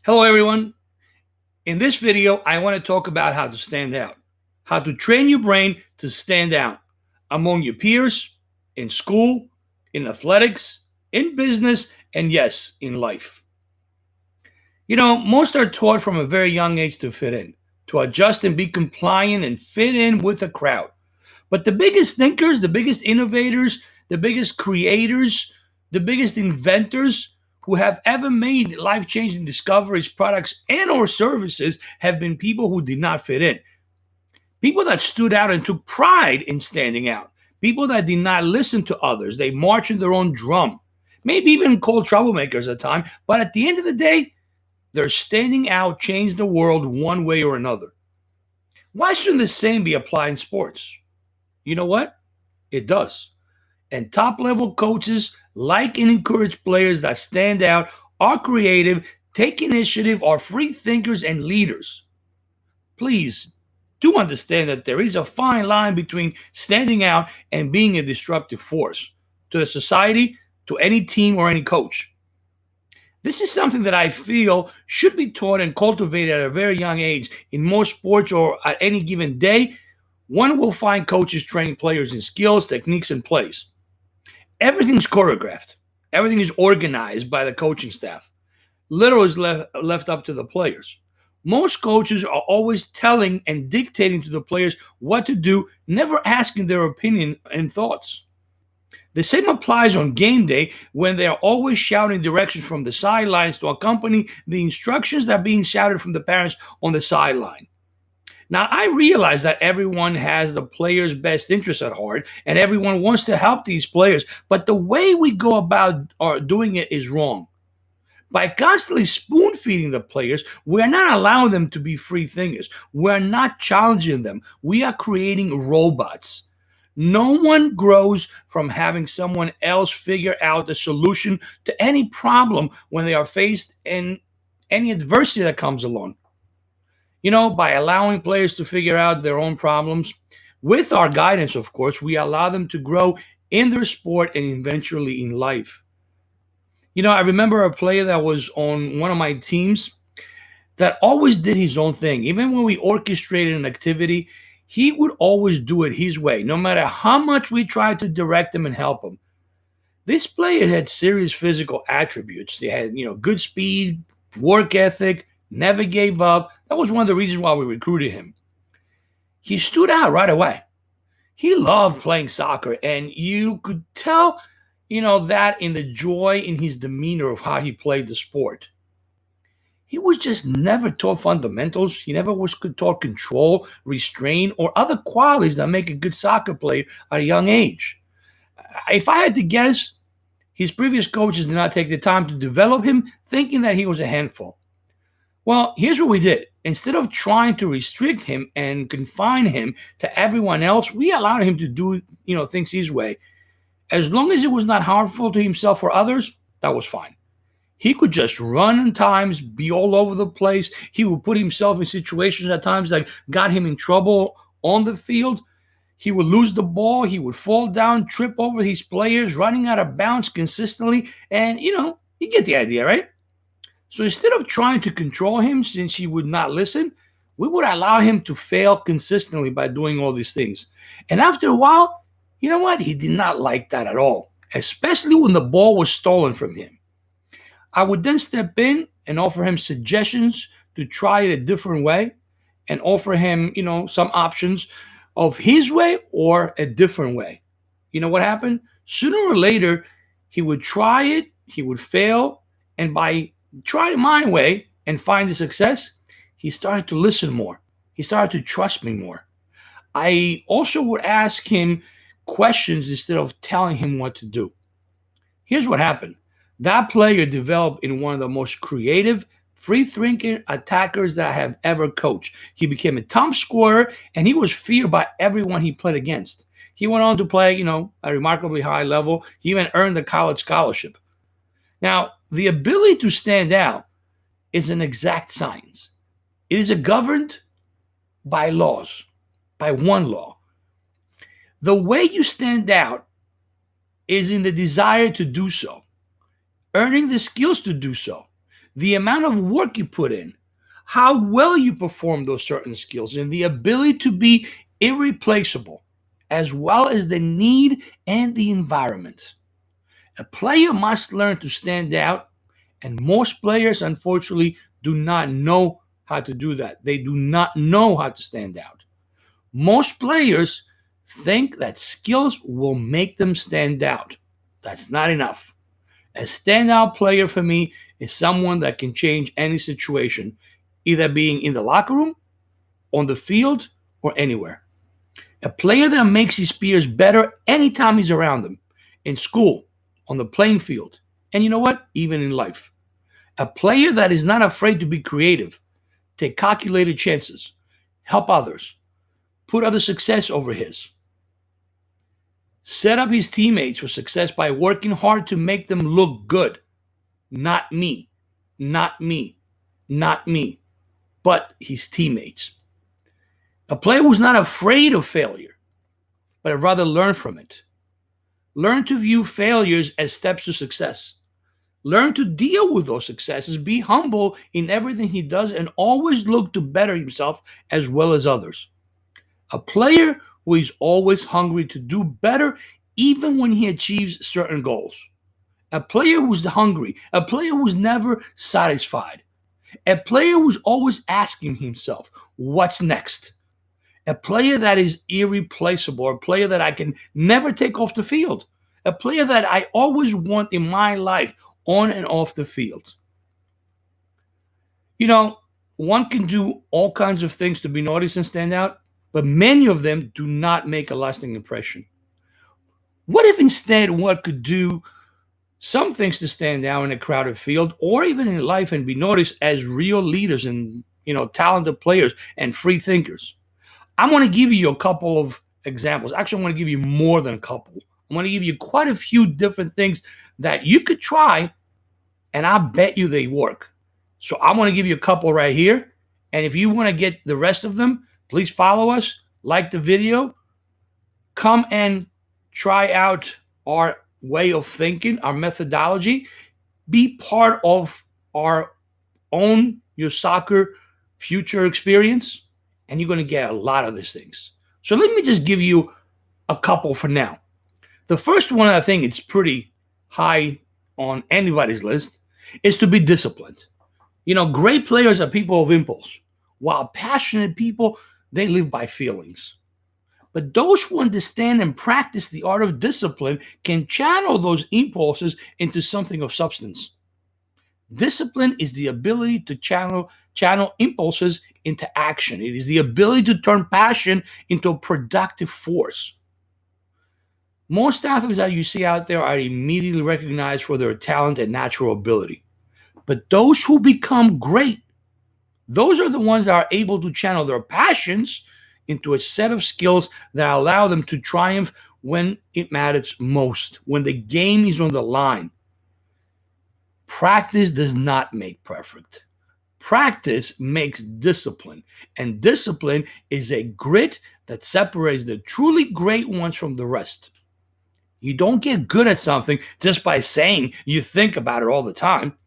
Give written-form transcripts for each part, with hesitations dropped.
Hello, everyone. In this video, I want to talk about how to stand out, how to train your brain to stand out among your peers, in school, in athletics, in business, and yes, in life. Most are taught from a very young age to fit in, to adjust and be compliant and fit in with a crowd. But the biggest thinkers, the biggest innovators, the biggest creators, the biggest inventors who have ever made life-changing discoveries, products, and or services have been people who did not fit in. People that stood out and took pride in standing out. People that did not listen to others. They marched in their own drum. Maybe even called troublemakers at times, but at the end of the day, their standing out changed the world one way or another. Why shouldn't the same be applied in sports? You know what? It does. And top level coaches like and encourage players that stand out, are creative, take initiative, are free thinkers and leaders. Please do understand that there is a fine line between standing out and being a disruptive force to the society, to any team or any coach. This is something that I feel should be taught and cultivated at a very young age in most sports or at any given day. One will find coaches training players in skills, techniques, and plays. Everything's choreographed. Everything is organized by the coaching staff. Little is left up to the players. Most coaches are always telling and dictating to the players what to do, never asking their opinion and thoughts. The same applies on game day when they are always shouting directions from the sidelines to accompany the instructions that are being shouted from the parents on the sideline. Now, I realize that everyone has the players' best interests at heart and everyone wants to help these players, but the way we go about doing it is wrong. By constantly spoon feeding the players, we're not allowing them to be free thinkers. We're not challenging them. We are creating robots. No one grows from having someone else figure out the solution to any problem when they are faced in any adversity that comes along. By allowing players to figure out their own problems, with our guidance, of course, we allow them to grow in their sport and eventually in life. I remember a player that was on one of my teams that always did his own thing. Even when we orchestrated an activity, he would always do it his way, no matter how much we tried to direct him and help him. This player had serious physical attributes. He had, good speed, work ethic, never gave up. That was one of the reasons why we recruited him. He stood out right away. He loved playing soccer, and you could tell, that in the joy in his demeanor of how he played the sport. He was just never taught fundamentals. He never was taught control, restraint, or other qualities that make a good soccer player at a young age. If I had to guess, his previous coaches did not take the time to develop him, thinking that he was a handful. Well, here's what we did. Instead of trying to restrict him and confine him to everyone else, we allowed him to do, things his way. As long as it was not harmful to himself or others, that was fine. He could just run at times, be all over the place. He would put himself in situations at times that got him in trouble on the field. He would lose the ball. He would fall down, trip over his players, running out of bounds consistently. And, you get the idea, right? So instead of trying to control him since he would not listen, we would allow him to fail consistently by doing all these things. And after a while, you know what? He did not like that at all, especially when the ball was stolen from him. I would then step in and offer him suggestions to try it a different way and offer him, some options of his way or a different way. You know what happened? Sooner or later, he would try it, he would fail, and by trying my way and find the success, he started to listen more. He started to trust me more. I also would ask him questions instead of telling him what to do. Here's what happened. That player developed in one of the most creative, free-thinking attackers that I have ever coached. He became a top scorer, and he was feared by everyone he played against. He went on to play, at a remarkably high level. He even earned a college scholarship. Now, the ability to stand out is an exact science. It is governed by laws, by one law. The way you stand out is in the desire to do so, earning the skills to do so, the amount of work you put in, how well you perform those certain skills, and the ability to be irreplaceable, as well as the need and the environment. A player must learn to stand out, and most players, unfortunately, do not know how to do that. They do not know how to stand out. Most players think that skills will make them stand out. That's not enough. A standout player for me is someone that can change any situation, either being in the locker room, on the field, or anywhere. A player that makes his peers better anytime he's around them, in school, on the playing field, and you know what? Even in life. A player that is not afraid to be creative, take calculated chances, help others, put other success over his, set up his teammates for success by working hard to make them look good. Not me, not me, not me, but his teammates. A player who's not afraid of failure, but rather learn from it. Learn to view failures as steps to success. Learn to deal with those successes. Be humble in everything he does and always look to better himself as well as others. A player who is always hungry to do better even when he achieves certain goals. A player who's hungry. A player who's never satisfied. A player who's always asking himself, what's next? A player that is irreplaceable, a player that I can never take off the field, a player that I always want in my life on and off the field. You know, one can do all kinds of things to be noticed and stand out, but many of them do not make a lasting impression. What if instead one could do some things to stand out in a crowded field or even in life and be noticed as real leaders and, talented players and free thinkers? I want to give you a couple of examples. Actually, I want to give you more than a couple. I want to give you quite a few different things that you could try, and I bet you they work. So I want to give you a couple right here. And if you want to get the rest of them, please follow us, like the video, come and try out our way of thinking, our methodology. Be part of our Own Your Soccer Future experience, and you're going to get a lot of these things. So let me just give you a couple for now. The first one, I think it's pretty high on anybody's list, is to be disciplined. Great players are people of impulse, while passionate people, they live by feelings. But those who understand and practice the art of discipline can channel those impulses into something of substance. Discipline is the ability to channel impulses into action. It is the ability to turn passion into a productive force. Most athletes that you see out there are immediately recognized for their talent and natural ability. But those who become great, those are the ones that are able to channel their passions into a set of skills that allow them to triumph when it matters most, when the game is on the line. Practice does not make perfect. Practice makes discipline, and discipline is a grit that separates the truly great ones from the rest. You don't get good at something just by saying you think about it all the time.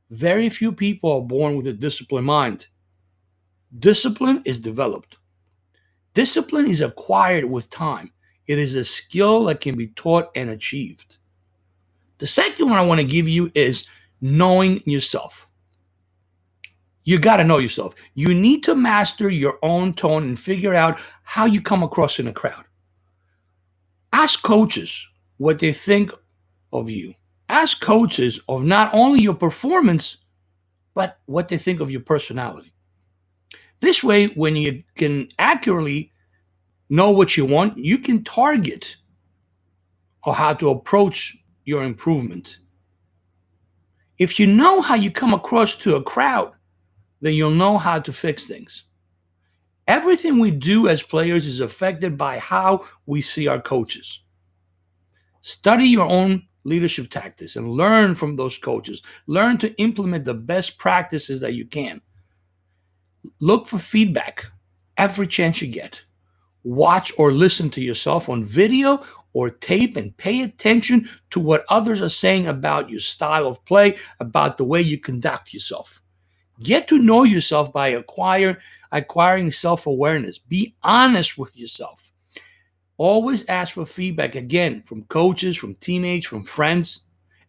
Very few people are born with a disciplined mind. Discipline is developed. Discipline is acquired with time. It is a skill that can be taught and achieved. The second one I want to give you is knowing yourself. You got to know yourself. You need to master your own tone and figure out how you come across in a crowd. Ask coaches what they think of you. Ask coaches of not only your performance, but what they think of your personality. This way, when you can accurately know what you want, you can target or how to approach your improvement. If you know how you come across to a crowd, then you'll know how to fix things. Everything we do as players is affected by how we see our coaches. Study your own leadership tactics and learn from those coaches. Learn to implement the best practices that you can. Look for feedback every chance you get. Watch or listen to yourself on video or tape and pay attention to what others are saying about your style of play, about the way you conduct yourself. Get to know yourself by acquiring self-awareness. Be honest with yourself. Always ask for feedback, again, from coaches, from teammates, from friends,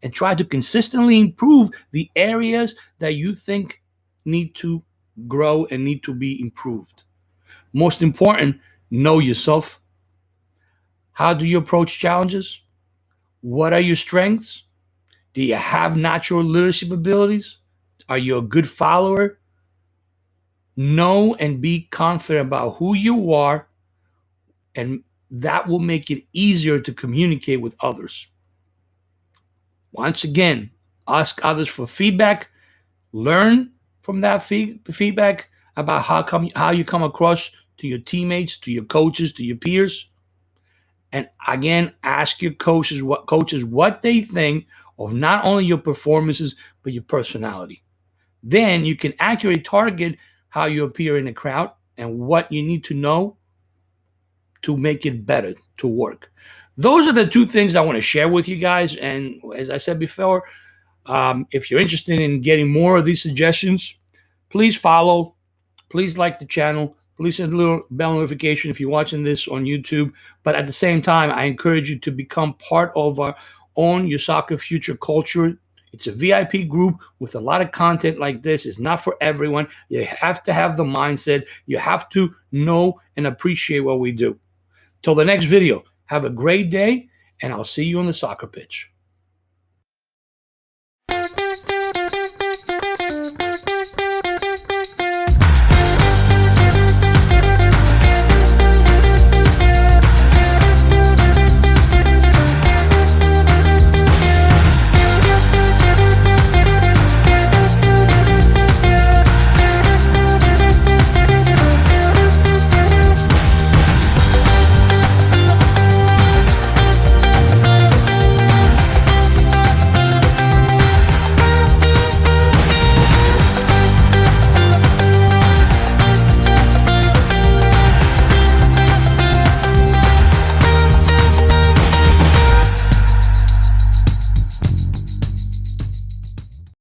and try to consistently improve the areas that you think need to grow and need to be improved. Most important, know yourself. How do you approach challenges? What are your strengths? Do you have natural leadership abilities? Are you a good follower? Know and be confident about who you are, and that will make it easier to communicate with others. Once again, ask others for feedback. Learn from that feedback about how you come across to your teammates, to your coaches, to your peers. And again, ask your coaches what they think of not only your performances but your personality. Then you can accurately target how you appear in a crowd and what you need to know to make it better to work. Those are the two things I want to share with you guys. And as I said before, if you're interested in getting more of these suggestions, please follow, please like the channel, please hit a little bell notification if you're watching this on YouTube. But at the same time, I encourage you to become part of our Own Your Soccer Future culture. It's a VIP group with a lot of content like this. It's not for everyone. You have to have the mindset. You have to know and appreciate what we do. Till the next video, have a great day, and I'll see you on the soccer pitch.